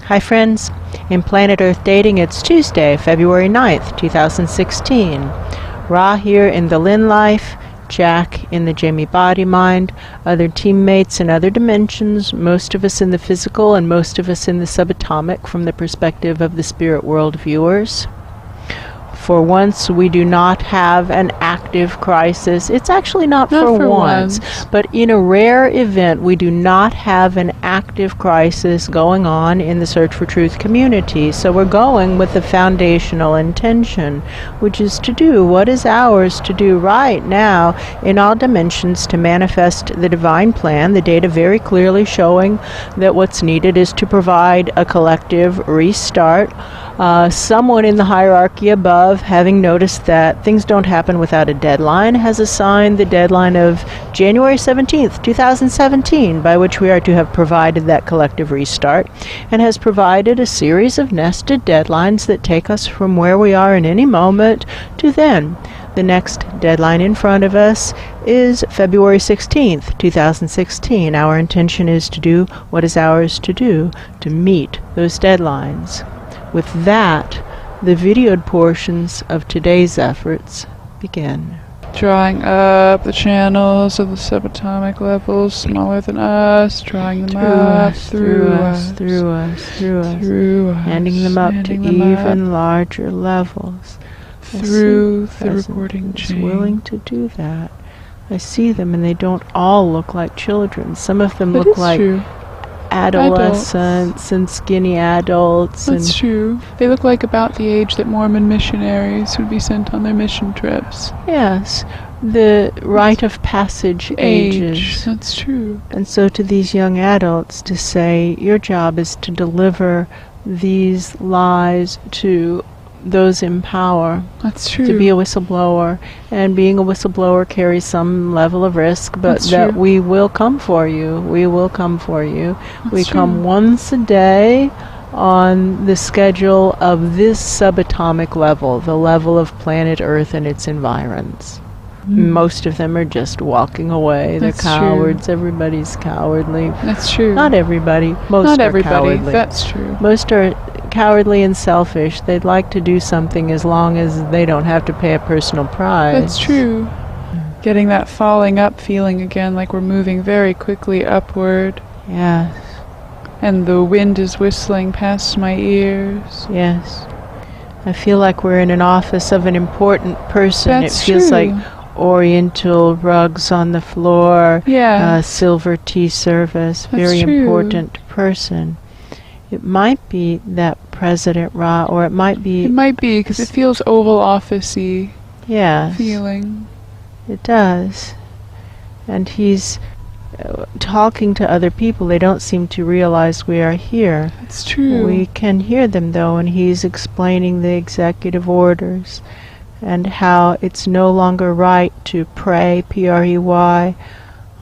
Hi friends, in Planet Earth Dating it's Tuesday, February 9th, 2016. Ra here in the Lynn-Life, Jack in the Jamie Body Mind, other teammates in other dimensions, most of us in the physical and most of us in the subatomic from the perspective of the spirit world viewers. For once, we do not have an active crisis. It's actually not for once, but in a rare event, we do not have an active crisis going on in the Search for Truth community. So we're going with the foundational intention, which is to do what is ours to do right now in all dimensions to manifest the divine plan, the data very clearly showing that what's needed is to provide a collective restart. Someone in the hierarchy above, having noticed that things don't happen without a deadline, has assigned the deadline of January 17th, 2017, by which we are to have provided that collective restart, and has provided a series of nested deadlines that take us from where we are in any moment to then. The next deadline in front of us is February 16th, 2016. Our intention is to do what is ours to do to meet those deadlines. With that, the videoed portions of today's efforts begin. Drawing up the channels of the subatomic levels smaller than us, drawing them up through us, handing them up to even larger levels. Through the reporting chain. Willing to do that. I see them and they don't all look like children. Some of them look like adolescents and skinny adults. That's true. They look like about the age that Mormon missionaries would be sent on their mission trips. Yes, the rite of passage ages. That's true. And so to these young adults to say, your job is to deliver these lies to those in power. That's true. To be a whistleblower, and being a whistleblower carries some level of risk, but that we will come for you. We will come for you. We come once a day on the schedule of this subatomic level, the level of planet Earth and its environs. Most of them are just walking away. They're cowards. Everybody's cowardly. That's true. Not everybody. Most are cowardly. That's true. Most are cowardly and selfish. They'd like to do something as long as they don't have to pay a personal price. That's true. Getting that falling up feeling again, like we're moving very quickly upward. Yes. And the wind is whistling past my ears. Yes. I feel like we're in an office of an important person. That's it feels true. like oriental rugs on the floor, silver tea service, very important person. It might be that President Ra, or it might be... It might be, because it feels Oval Office-y feeling. It does. And he's talking to other people. They don't seem to realize we are here. It's true. We can hear them, though, and he's explaining the executive orders and how it's no longer right to prey, P-R-E-Y,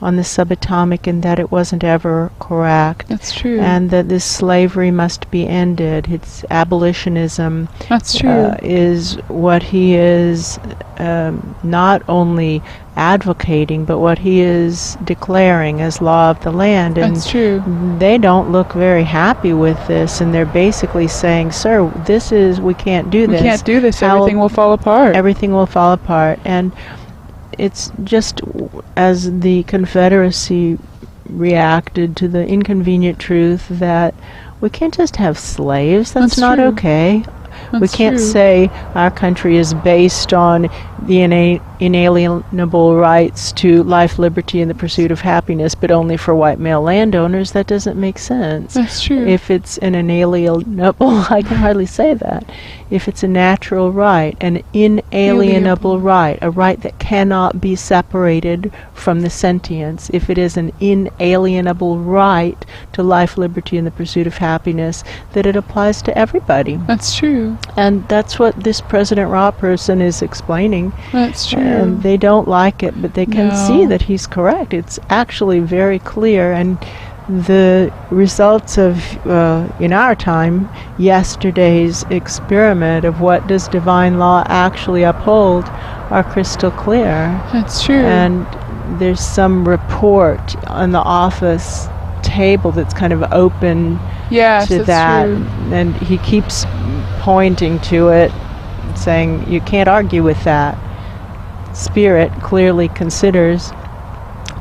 on the subatomic, and that it wasn't ever correct. That's true. And that this slavery must be ended. It's abolitionism. That's true. Is what he is not only advocating, but what he is declaring as law of the land. And that's true. They don't look very happy with this, and they're basically saying, sir, we can't do this. We can't do this. Everything will fall apart. Everything will fall apart. And it's just as the Confederacy reacted to the inconvenient truth that we can't just have slaves. That's not okay. We can't say our country is based on the inalienable rights to life, liberty, and the pursuit of happiness, but only for white male landowners. That doesn't make sense. That's true. If it's an inalienable, I can hardly say that. If it's a natural right, an inalienable right, a right that cannot be separated from the sentience, if it is an inalienable right to life, liberty, and the pursuit of happiness, that it applies to everybody. That's true. And that's what this President Ra person is explaining. That's true. And they don't like it, but they can see that he's correct. It's actually very clear. And the results of, in our time, yesterday's experiment of what does divine law actually uphold are crystal clear. That's true. And there's some report on the office table that's kind of open Yes, to that's that. true. And he keeps pointing to it, saying, you can't argue with that. Spirit clearly considers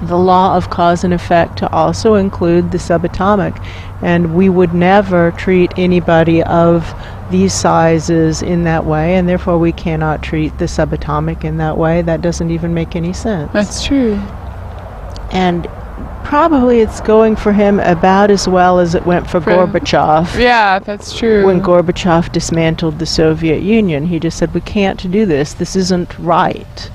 the law of cause and effect to also include the subatomic, and we would never treat anybody of these sizes in that way, and therefore we cannot treat the subatomic in that way. That doesn't even make any sense. That's true. And probably it's going for him about as well as it went for Gorbachev. Yeah, that's true. When Gorbachev dismantled the Soviet Union, he just said, we can't do this. This isn't right.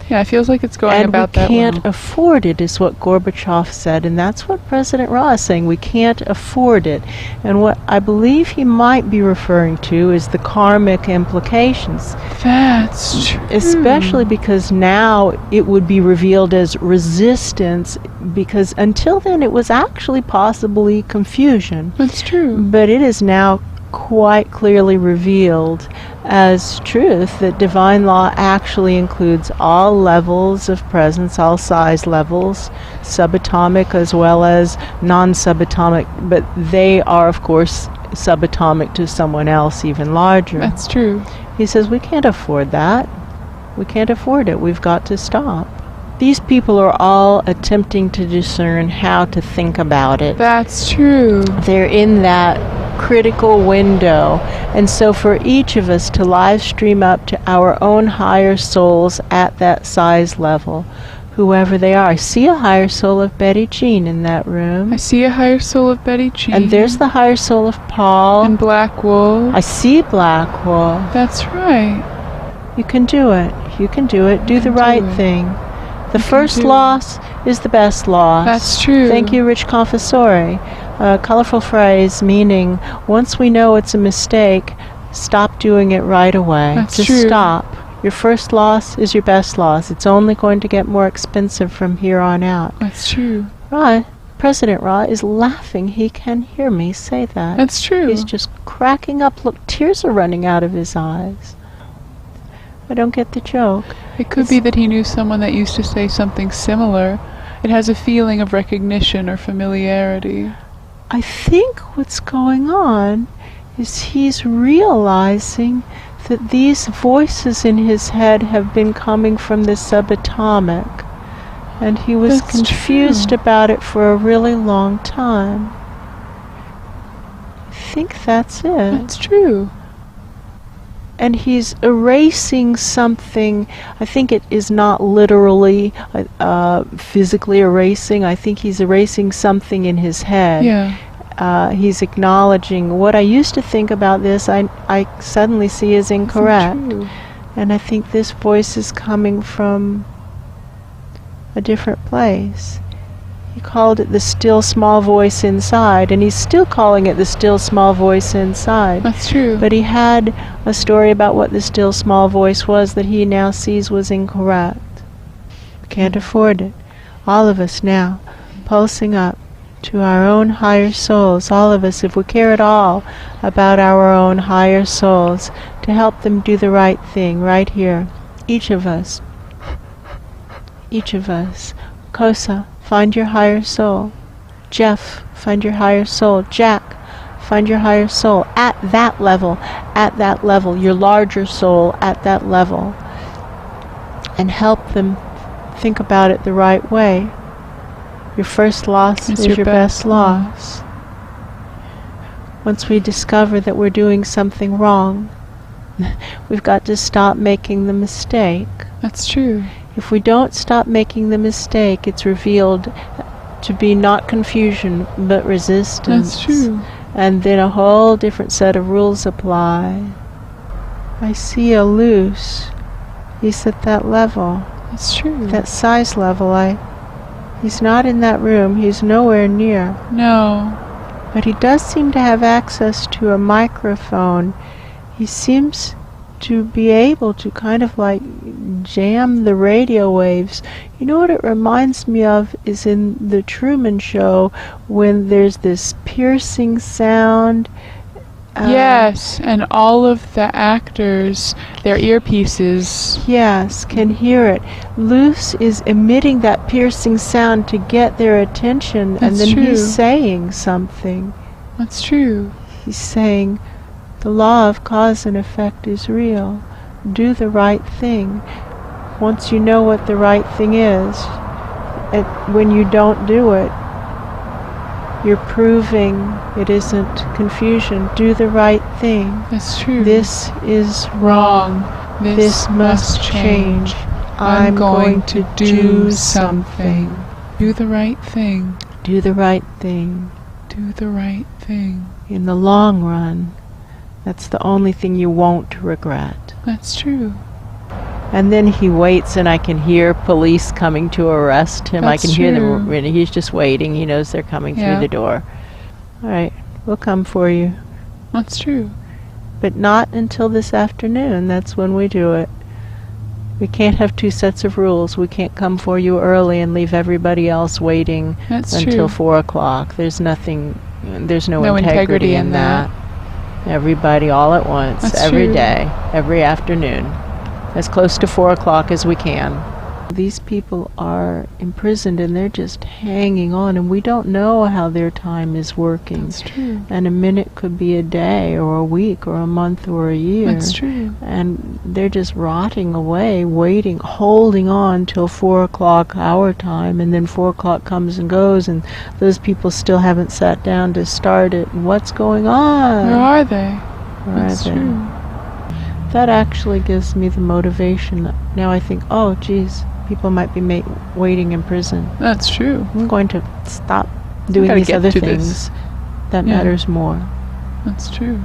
Yeah, it feels like it's going And about we that can't well. afford it, is what Gorbachev said, and that's what President Ra is saying. We can't afford it. And what I believe he might be referring to is the karmic implications. That's true. Especially because now it would be revealed as resistance, because until then it was actually possibly confusion. That's true. But it is now quite clearly revealed as truth that divine law actually includes all levels of presence, all size levels, subatomic as well as non-subatomic, but they are of course subatomic to someone else even larger. That's true. He says we can't afford that. We can't afford it. We've got to stop. These people are all attempting to discern how to think about it. That's true. They're in that critical window. And so for each of us to live stream up to our own higher souls at that size level, whoever they are. I see a higher soul of Betty Jean in that room. I see a higher soul of Betty Jean. And there's the higher soul of Paul. And Black Wolf. I see Black Wolf. That's right. You can do it. You can do it. Do the right thing. The first loss is the best loss. That's true. Thank you, Rich Confessore. A colorful phrase meaning once we know it's a mistake, stop doing it right away. That's Just true. stop. Your first loss is your best loss. It's only going to get more expensive from here on out. That's true. Ra, President Ra is laughing. He can hear me say that. That's true. He's just cracking up. Look, tears are running out of his eyes. I don't get the joke. It could be that he knew someone that used to say something similar. It has a feeling of recognition or familiarity. I think what's going on is he's realizing that these voices in his head have been coming from the subatomic, and he was That's confused true. about it for a really long time. I think that's it. That's true. And he's erasing something. I think it is not literally physically erasing. I think he's erasing something in his head. Yeah. He's acknowledging what I used to think about this, I suddenly see as incorrect. True. And I think this voice is coming from a different place. He called it the still small voice inside, and he's still calling it the still small voice inside. That's true. But he had a story about what the still small voice was that he now sees was incorrect. We can't afford it. All of us now, pulsing up to our own higher souls, all of us, if we care at all about our own higher souls, to help them do the right thing right here. Each of us. Each of us. Kosa, find your higher soul. Jeff, find your higher soul. Jack, find your higher soul. At that level, your larger soul at that level. And help them think about it the right way. Your first loss is your best loss. Once we discover that we're doing something wrong, we've got to stop making the mistake. That's true. If we don't stop making the mistake, it's revealed to be not confusion, but resistance. That's true. And then a whole different set of rules apply. I see a Luce. He's at that level, That's true. that size level. He's not in that room. He's nowhere near. No. But he does seem to have access to a microphone. He seems to be able to kind of like jam the radio waves. You know what it reminds me of is in the Truman Show when there's this piercing sound Yes, and all of the actors, their earpieces. Yes, can hear it. Luce is emitting that piercing sound to get their attention, and That's then true. he's saying something. That's true. He's saying, the law of cause and effect is real. Do the right thing. Once you know what the right thing is, and when you don't do it, you're proving it isn't confusion. Do the right thing. That's true. This is wrong. This must change. I'm going to do something. Do the right thing. Do the right thing. Do the right thing. In the long run, that's the only thing you won't regret. That's true. And then he waits, and I can hear police coming to arrest him. That's I can hear them. true. Really, he's just waiting. He knows they're coming Yeah. through the door. All right, we'll come for you. That's true. But not until this afternoon. That's when we do it. We can't have two sets of rules. We can't come for you early and leave everybody else waiting That's until true. 4 o'clock. There's nothing, there's no No integrity integrity in in that. Everybody all at once, That's every true. day, every afternoon, as close to 4 o'clock as we can. These people are imprisoned and they're just hanging on, and we don't know how their time is working. That's true. And a minute could be a day or a week or a month or a year. That's true. And they're just rotting away, waiting, holding on till 4 o'clock our time, and then 4 o'clock comes and goes, and those people still haven't sat down to start it. And what's going on? Where are they? Where That's are they? true. That actually gives me the motivation. Now I think, oh, geez, people might be waiting in prison. That's true. I'm going to stop doing gotta these get other to things. this. That Yeah. matters more. That's true.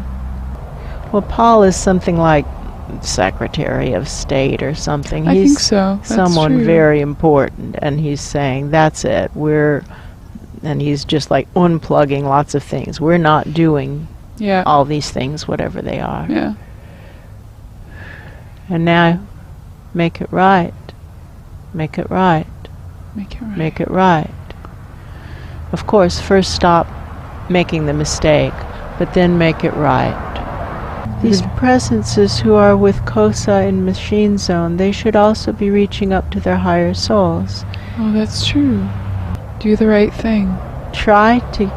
Well, Paul is something like Secretary of State or something. I He's think so. That's someone true. very important, and he's saying, that's it. And he's just like unplugging lots of things. We're not doing Yeah. all these things, whatever they are. Yeah. And now, make it right. Make it right. Make it right. Make it right. Of course, first stop making the mistake, but then make it right. These presences who are with Kosa in Machine Zone, they should also be reaching up to their higher souls. Oh, that's true. Do the right thing. Try to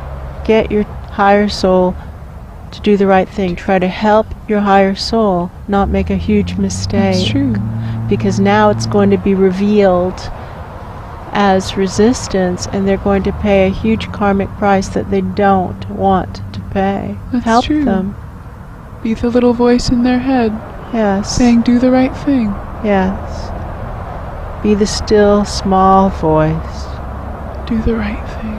get your higher soul to do the right thing. Try to help your higher soul not make a huge mistake. That's true. Because now it's going to be revealed as resistance, and they're going to pay a huge karmic price that they don't want to pay. That's Help true. them. Be the little voice in their head Yes. saying, do the right thing. Yes. Be the still, small voice. Do the right thing.